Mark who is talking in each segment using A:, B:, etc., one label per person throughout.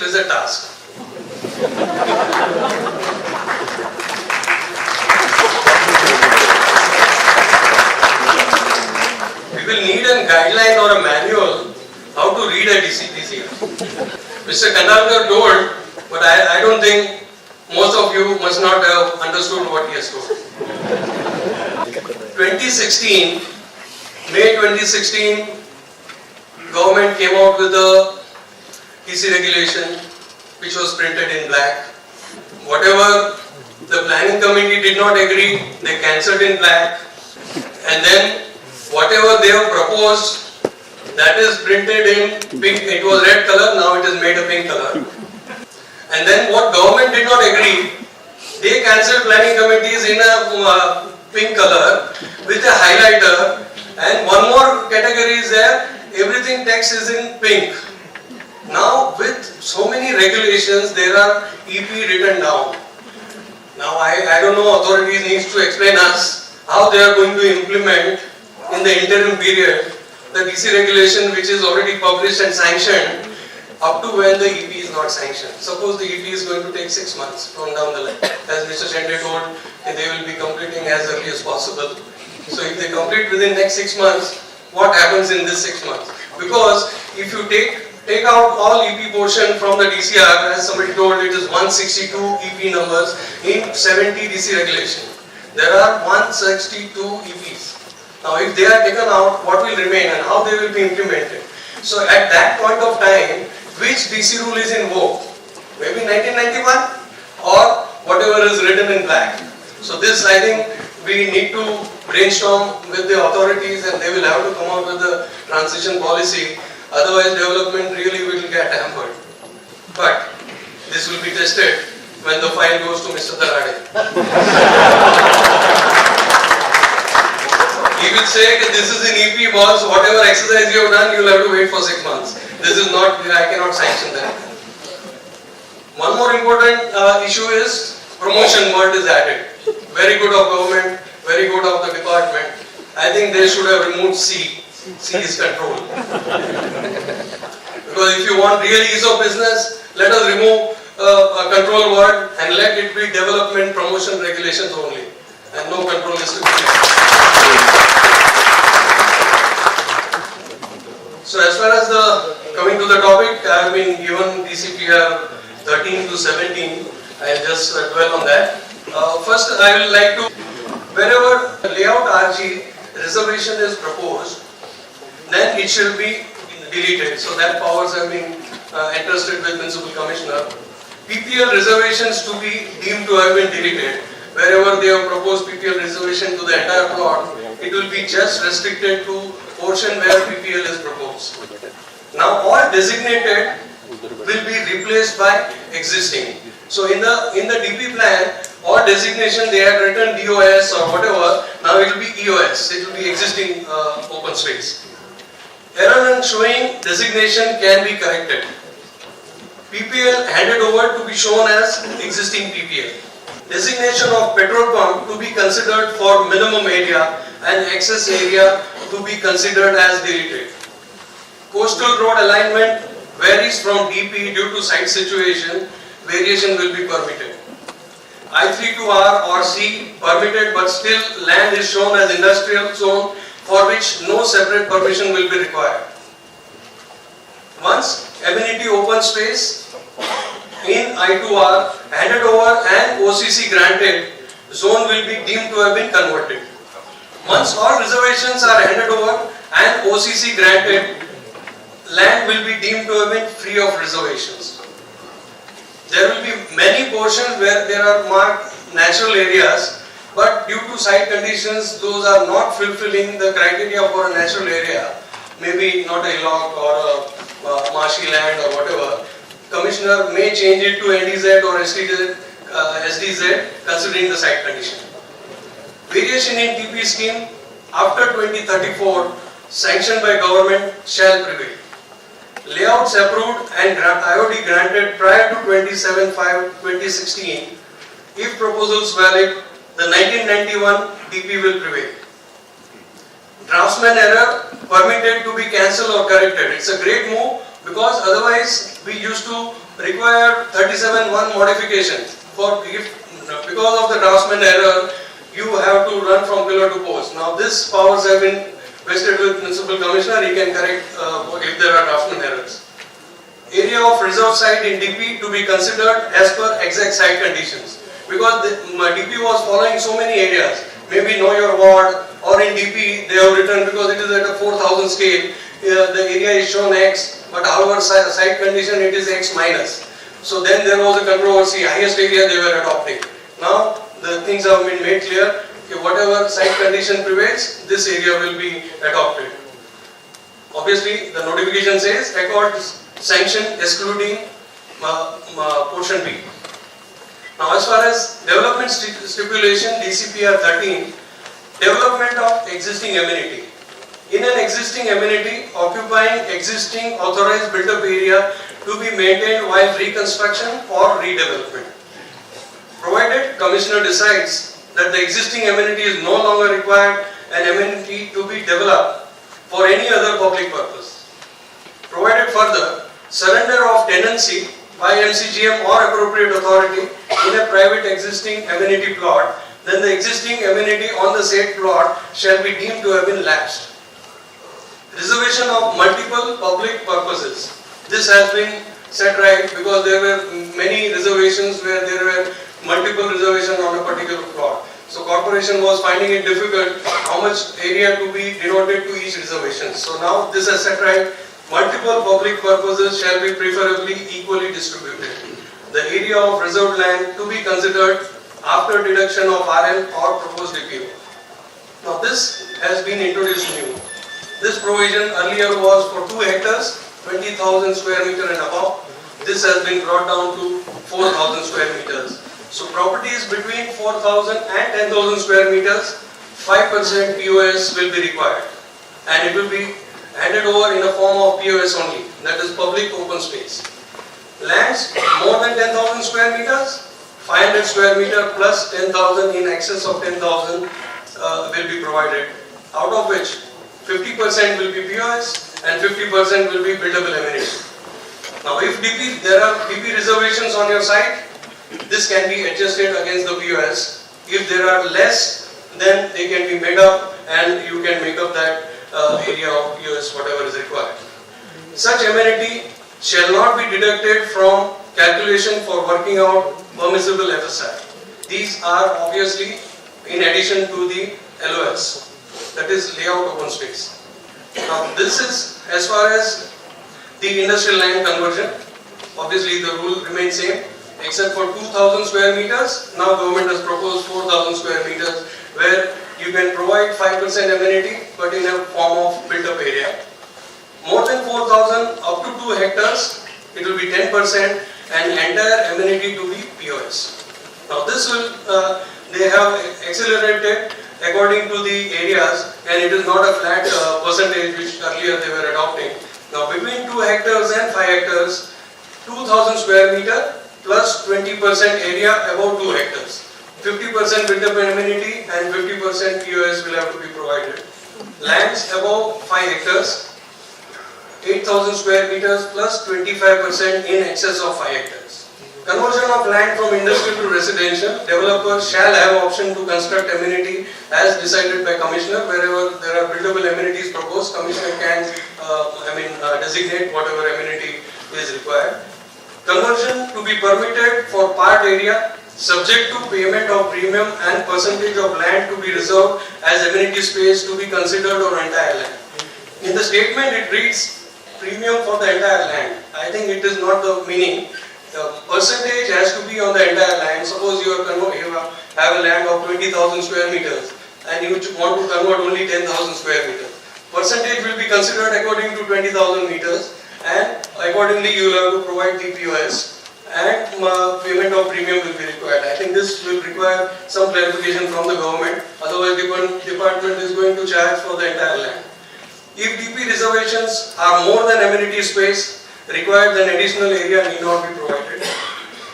A: is a task. We will need a guideline or a manual how to read a DCPR. Mr. KANADE told, but I don't think most of you must not have understood what he has told. 2016, May 2016, government came out with a TC regulation which was printed in black. Whatever the planning committee did not agree, they cancelled in black. And then whatever they have proposed, that is printed in pink. It was red color, now it is made a pink color. And then what government did not agree, they cancelled planning committees in a pink color with a highlighter, and one more category is there, everything text is in pink. Now with so many regulations, there are EP written down. Now I don't know, authorities needs to explain us how they are going to implement in the interim period the DC regulation which is already published and sanctioned up to when the EP is not sanctioned. Suppose the EP is going to take 6 months from down the line. As Mr. Shende told, they will be completing as early as possible. So if they complete within next 6 months, what happens in this 6 months? Because if you take out all EP portion from the DCR, as somebody told, it is 162 EP numbers in 70 DC regulation. There are 162 EPs. Now if they are taken out, what will remain and how they will be implemented? So at that point of time, which DC rule is in vogue? Maybe 1991 or whatever is written in black. So this, I think, we need to brainstorm with the authorities and they will have to come out with a transition policy. Otherwise development really will get hampered. But this will be tested when the file goes to Mr. KANADE. He will say that this is an EP boss, whatever exercise you have done, you will have to wait for 6 months. This is not, I cannot sanction that. One more important issue is promotion word is added. Very good of government, very good of the department. I think they should have removed C. C is control. Because if you want real ease of business, let us remove a control word and let it be development promotion regulations only. And no control is to be used. So as far as coming to the topic, I have been given DCPR 13 to 17. I'll just dwell on that. First, I will like to, wherever layout RG reservation is proposed, then it should be deleted. So that powers have been entrusted with Principal Commissioner. PPL reservations to be deemed to have been deleted. Wherever they have proposed PPL reservation to the entire plot, it will be just restricted to portion where PPL is proposed. Now all designated will be replaced by existing. So in the DP plan, all designation they had written DOS or whatever, now it will be EOS, it will be existing open space. Error in showing designation can be corrected. PPL handed over to be shown as existing PPL. Designation of petrol pump to be considered for minimum area and excess area to be considered as deleted. Coastal road alignment varies from DP due to site situation, variation will be permitted. I3 to R or C permitted, but still land is shown as industrial zone for which no separate permission will be required. Once amenity open space in I2R handed over and OCC granted, zone will be deemed to have been converted. Once all reservations are handed over and OCC granted, land will be deemed to have been free of reservations. There will be many portions where there are marked natural areas, but due to site conditions, those are not fulfilling the criteria for a natural area, maybe not a hillock or a marshy land or whatever. Commissioner may change it to NDZ or SDZ considering the site condition. Variation in TP scheme after 2034 sanctioned by government shall prevail. Layouts approved and IOD granted prior to 27/5/2016, if proposals valid, the 1991 DP will prevail. Draftsman error permitted to be cancelled or corrected. It's a great move. because otherwise we used to require 37(1) modification for because of the draftsman error you have to run from pillar to post. Now this powers have been vested with Municipal Commissioner, he can correct if there are draftsman errors. Area of reserved site in DP to be considered as per exact site conditions, because DP was following so many areas, maybe know your ward, or in DP they have written because it is at a 4,000 scale, the area is shown X, but however site condition it is X minus. So then there was a controversy, highest area they were adopting. Now the things have been made clear, whatever site condition prevails, this area will be adopted. Obviously the notification says record sanction excluding portion B. Now as far as development stipulation DCPR 13, development of existing amenity. In an existing amenity occupying existing authorized built-up area to be maintained while reconstruction or redevelopment. Provided Commissioner decides that the existing amenity is no longer required, an amenity to be developed for any other public purpose. Provided further, surrender of tenancy by MCGM or appropriate authority in a private existing amenity plot, then the existing amenity on the said plot shall be deemed to have been lapsed. Reservation of multiple public purposes. This has been set right because there were many reservations where there were multiple reservations on a particular plot. So corporation was finding it difficult how much area to be denoted to each reservation. So now this is set right. Multiple public purposes shall be preferably equally distributed. The area of reserved land to be considered after deduction of RM or proposed DPO. Now this has been introduced new. This provision earlier was for 2 hectares, 20,000 square meter and above. This has been brought down to 4,000 square meters. So properties between 4,000 and 10,000 square meters, 5% POS will be required, and it will be handed over in a form of POS only, that is public open space. Lands more than 10,000 square meters, 500 square meter plus 10,000 in excess of 10,000 will be provided, out of which 50% will be POS and 50% will be buildable amenity. Now if there are DP reservations on your site, this can be adjusted against the POS. If there are less, then they can be made up and you can make up that area of POS whatever is required. Such amenity shall not be deducted from calculation for working out permissible FSI. These are obviously in addition to the LOS, that is layout open space. Now this is as far as the industrial land conversion. Obviously the rule remains same except for 2,000 square meters. Now government has proposed 4,000 square meters where you can provide 5% amenity but in a form of built up area. More than 4,000 up to 2 hectares it will be 10% and entire amenity to be POS. Now this will they have accelerated according to the areas and it is not a flat percentage which earlier they were adopting. Now between 2 hectares and 5 hectares, 2,000 square meter plus 20% area above 2 hectares. 50% built up amenity and 50% POS will have to be provided. Lands above 5 hectares, 8,000 square meters plus 25% in excess of 5 hectares. Conversion of land from industrial to residential, developers shall have option to construct amenity as decided by Commissioner. Wherever there are buildable amenities proposed, Commissioner can designate whatever amenity is required. Conversion to be permitted for part area subject to payment of premium and percentage of land to be reserved as amenity space to be considered or entire land. In the statement it reads premium for the entire land. I think it is not the meaning. The percentage has to be on the entire land. Suppose you have a land of 20,000 square meters and you want to convert only 10,000 square meters. Percentage will be considered according to 20,000 meters and accordingly you will have to provide the POS and payment of premium will be required. I think this will require some clarification from the government, otherwise the department is going to charge for the entire land. If DP reservations are more than amenity space required, then additional area need not be provided.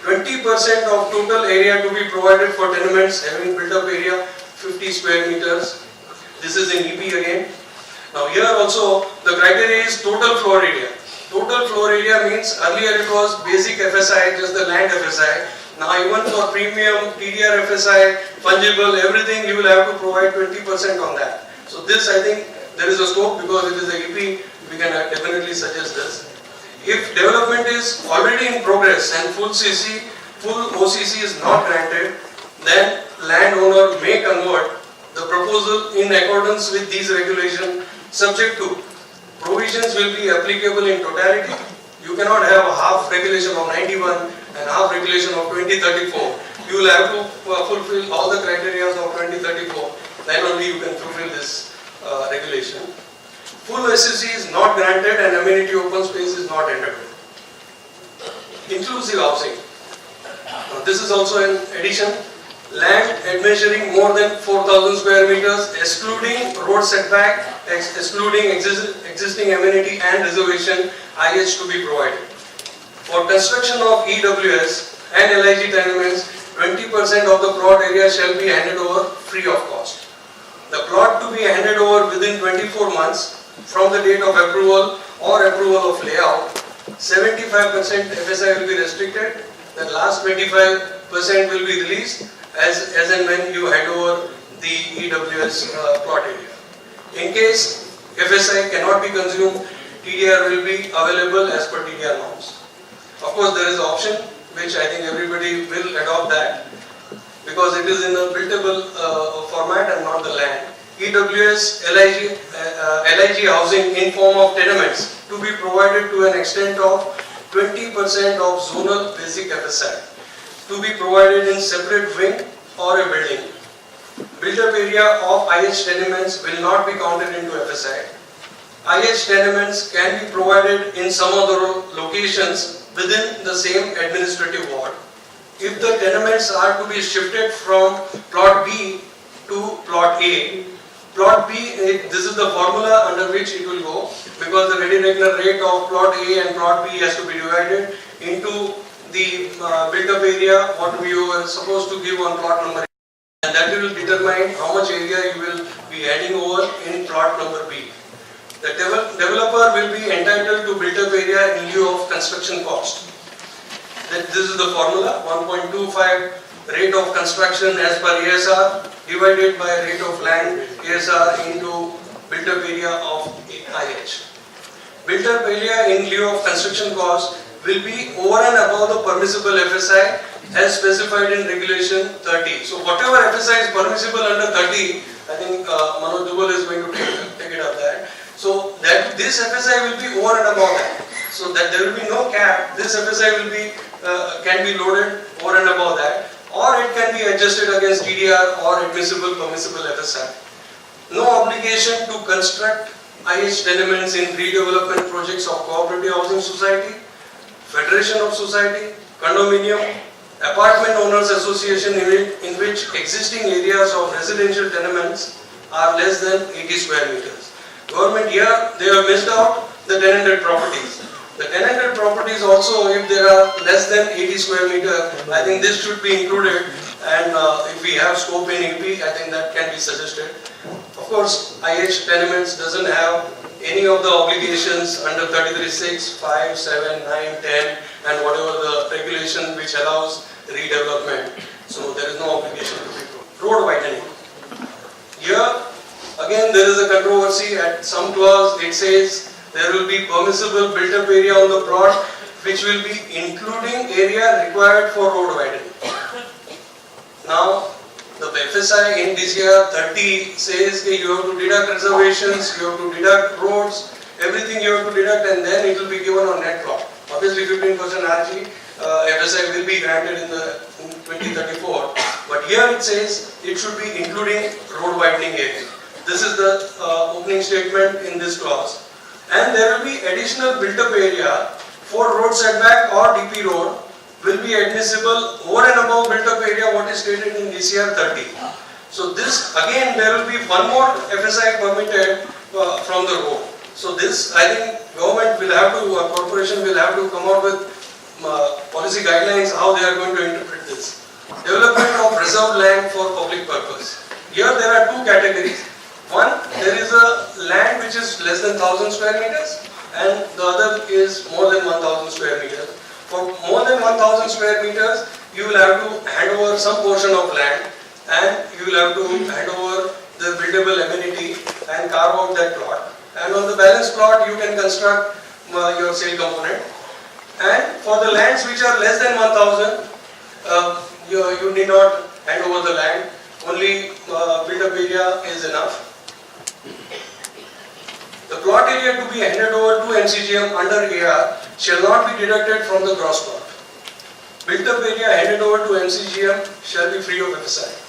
A: 20% of total area to be provided for tenements having built up area 50 square meters. This is in EP again. Now here also the criteria is total floor area. Total floor area means earlier it was basic FSI, just the land FSI. Now even for premium, TDR FSI, fungible, everything you will have to provide 20% on that. So this I think there is a scope because it is a EP, we can definitely suggest this. If development is already in progress and full OCC is not granted, then landowner may convert the proposal in accordance with these regulations subject to provisions will be applicable in totality. You cannot have a half regulation of 91 and half regulation of 2034. You will have to fulfill all the criteria of 2034. Then only you can fulfill this regulation. Full SCC is not granted and amenity open space is not entered. Inclusive housing. This is also an addition. Land admeasuring more than 4,000 square meters, excluding road setback, excluding existing amenity and reservation, IH to be provided. For construction of EWS and LIG tenements, 20% of the plot area shall be handed over free of cost. The plot to be handed over within 24 months from the date of approval or approval of layout, 75% FSI will be restricted, the last 25% will be released as and when you hand over the EWS plot area. In case FSI cannot be consumed, TDR will be available as per TDR norms. Of course, there is an option which I think everybody will adopt that because it is in a buildable format and not the land. EWS, LIG housing in form of tenements to be provided to an extent of 20% of zonal basic FSI to be provided in separate wing or a building. Built-up area of IH tenements will not be counted into FSI. IH tenements can be provided in some other locations within the same administrative ward. If the tenements are to be shifted from plot B to plot A, plot B, this is the formula under which it will go because the ready reckoner rate of plot A and plot B has to be divided into the built-up area what you are supposed to give on plot number A, and that will determine how much area you will be adding over in plot number B. The developer will be entitled to built-up area in lieu of construction cost. This is the formula, 1.25 rate of construction as per ASR divided by rate of land ASR into built-up area of IH. Built-up area in lieu of construction cost will be over and above the permissible FSI as specified in regulation 30. So whatever FSI is permissible under 30, I think Manoj is going to take it up there. So that this FSI will be over and above that. So that there will be no cap. This FSI will be can be loaded over and above that, or it can be adjusted against TDR or admissible permissible FSI. No obligation to construct IH tenements in redevelopment projects of cooperative housing society, federation of society, condominium, apartment owners association in which existing areas of residential tenements are less than 80 square meters. Government here, they have missed out the tenanted properties. The tenanted properties also, if there are less than 80 square meter, I think this should be included, and if we have scope in EP, I think that can be suggested. Of course, IH tenements doesn't have any of the obligations under 33(6), 5, 7, 9, 10 and whatever the regulation which allows redevelopment. So there is no obligation to be road widening. Here again there is a controversy. At some clause it says there will be permissible built-up area on the plot which will be including area required for road widening. Now the FSI in DCPR 30 says that you have to deduct reservations, you have to deduct roads, everything you have to deduct, and then it will be given on net plot. Obviously 15% RG FSI will be granted in 2034, but here it says it should be including road widening area. This is the opening statement in this clause. And there will be additional built-up area for road setback or DP road will be admissible over and above built-up area what is stated in DCR 30. So this again there will be one more FSI permitted from the road. So this I think government will have to, corporation will have to come out with policy guidelines how they are going to interpret this. Development of reserved land for public purpose. Here there are two categories. One, there is a land which is less than 1000 square meters, and the other is more than 1000 square meters. For more than 1000 square meters, you will have to hand over some portion of land and you will have to hand over the buildable amenity and carve out that plot. And on the balance plot, you can construct your sale component. And for the lands which are less than 1000, you need not hand over the land, only build-up area is enough. The plot area to be handed over to MCGM under AR shall not be deducted from the gross plot. Built-up area handed over to MCGM shall be free of FSI.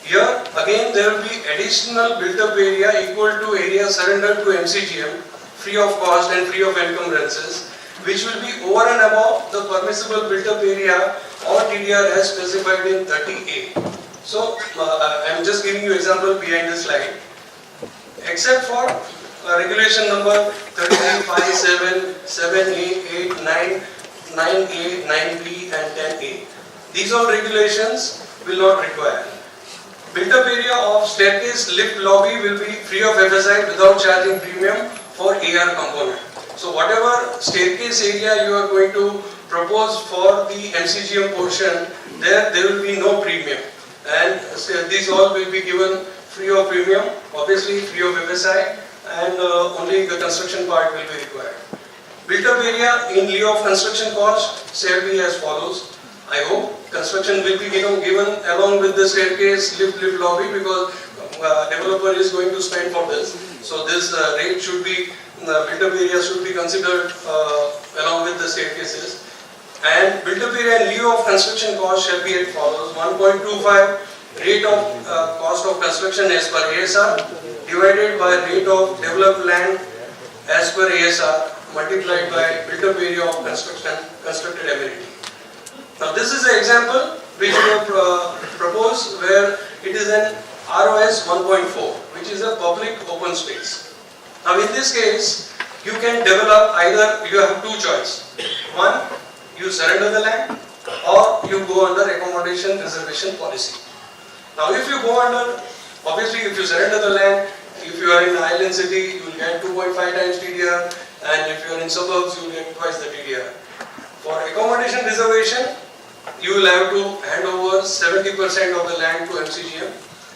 A: Here again there will be additional built-up area equal to area surrendered to MCGM free of cost and free of encumbrances, which will be over and above the permissible built-up area or TDR as specified in 30A. So I am just giving you example behind the slide. Except for regulation number 3357, 7A, 8, 9, 9A, 9B and 10A. These all regulations will not require. Built-up area of staircase lift lobby will be free of FSI without charging premium for AR component. So whatever staircase area you are going to propose for the MCGM portion, there will be no premium. And these all will be given free of premium, obviously free of FSI, and only the construction part will be required. Built-up area in lieu of construction cost shall be as follows. I hope construction will be given along with the staircase lift lobby, because developer is going to spend for this. So this rate should be, the built-up area should be considered along with the staircases. And built-up area in lieu of construction cost shall be as follows: 1.25 rate of cost of construction as per ASR divided by rate of developed land as per ASR multiplied by built-up area of constructed amenity. Now this is an example which we have proposed where it is an ROS 1.4, which is a public open space. Now in this case, you can develop either, you have two choices. One, you surrender the land, or you go under accommodation reservation policy. Now if you go under, obviously if you surrender the land, if you are in an island city, you will get 2.5 times TDR, and if you are in suburbs, you will get twice the TDR. For accommodation reservation, you will have to hand over 70% of the land to MCGM,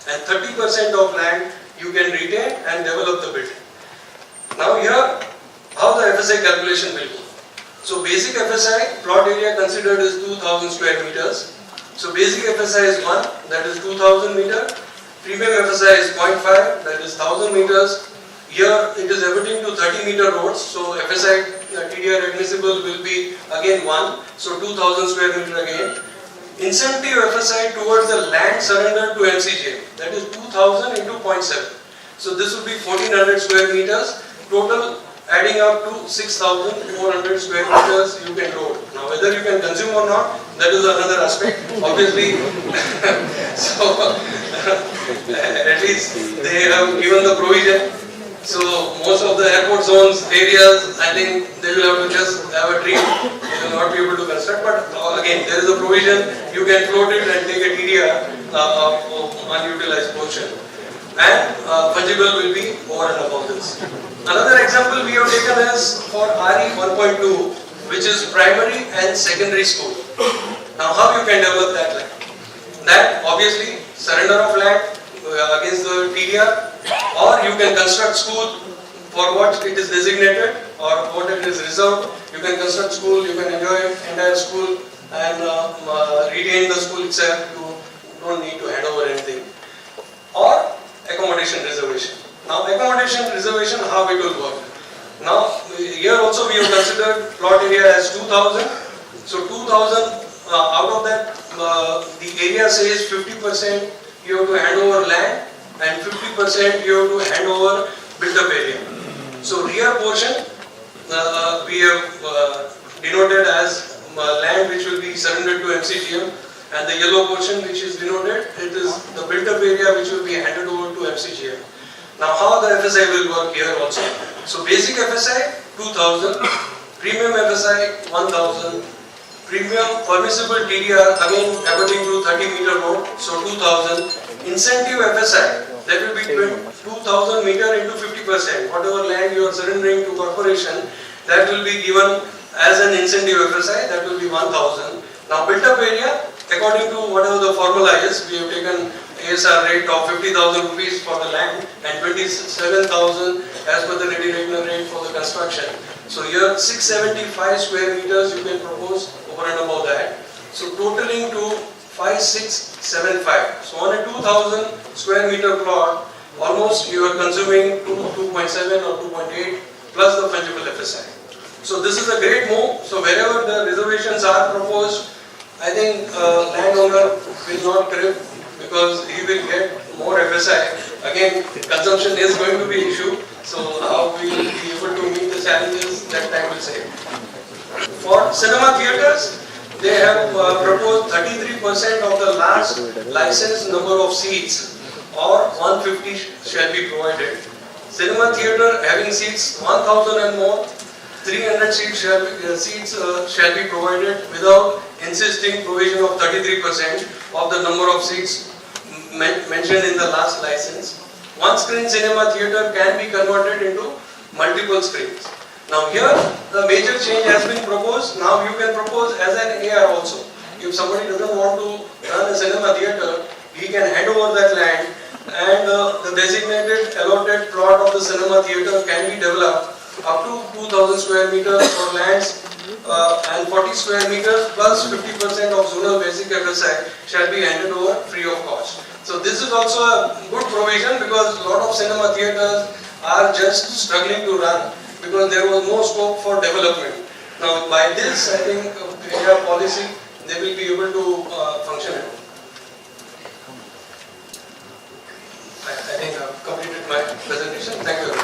A: and 30% of land you can retain and develop the building. Now here, how the FSI calculation will go. So basic FSI, plot area considered is 2000 square meters. So basic FSI is 1, that is 2000 meter. Premium FSI is 0.5, that is 1000 meters. Here it is abutting to 30 meter roads, so FSI TDR admissible will be again 1, so 2000 square meter again. Incentive FSI towards the land surrendered to MCGM, that is 2000 into 0.7. So this will be 1400 square meters, total adding up to 6400 square meters you can load. Now whether you can consume or not, that is another aspect, obviously. So at least they have given the provision. So most of the airport zones areas, I think they will have to just have a tree. They will not be able to construct. But again, there is a provision. You can float it and take a TDR of unutilized portion. And fungible will be over and above this. Another example we have taken is for RE 1.2, which is primary and secondary school. Now how you can develop that land? That obviously surrender of land against the TDR, or you can construct school for what it is designated or what it is reserved. You can construct school, you can enjoy entire school and retain the school itself. You don't need to hand over anything. Or accommodation reservation. Now accommodation reservation, how it will work. Now here also we have considered plot area as 2000. So 2000 out of that the area says 50% you have to hand over land and 50% you have to hand over built-up area. So rear portion we have denoted as land which will be surrendered to MCGM, and the yellow portion which is denoted, it is the built-up area which will be handed over to MCGM. Now how the FSI will work here also. So basic FSI 2000, premium FSI 1000, premium permissible TDR again abutting to 30 meter road, so 2000. Incentive FSI, that will be 2000 meter into 50%. Whatever land you are surrendering to corporation, that will be given as an incentive FSI, that will be 1,000. Now built up area, according to whatever the formula is, we have taken ASR rate of 50,000 rupees for the land and 27,000 as per the ready regular rate for the construction. So here 675 square meters you can propose over and above that. So totaling to 5675. So on a 2,000 square meter plot, almost you are consuming 2.7 or 2.8 plus the fungible FSI. So this is a great move. So wherever the reservations are proposed, I think landowner will not crib because he will get more FSI. Again, consumption is going to be issue. So how we will be able to meet the challenges, that time will say. For cinema theatres, they have proposed 33% of the last licensed number of seats or 150 shall be provided. Cinema theatre having seats 1,000 and more, 300 seats shall be provided without insisting provision of 33% of the number of seats mentioned in the last license. One screen cinema theatre can be converted into multiple screens. Now here the major change has been proposed. Now you can propose as an AR also. If somebody doesn't want to run a cinema theatre, he can hand over that land and the designated allotted plot of the cinema theatre can be developed up to 2,000 square meters for lands and 40 square meters plus 50% of zonal basic FSI shall be handed over free of cost. So this is also a good provision because a lot of cinema theatres are just struggling to run because there was no scope for development. Now by this, I think area policy, they will be able to function. I think I've completed my presentation. Thank you.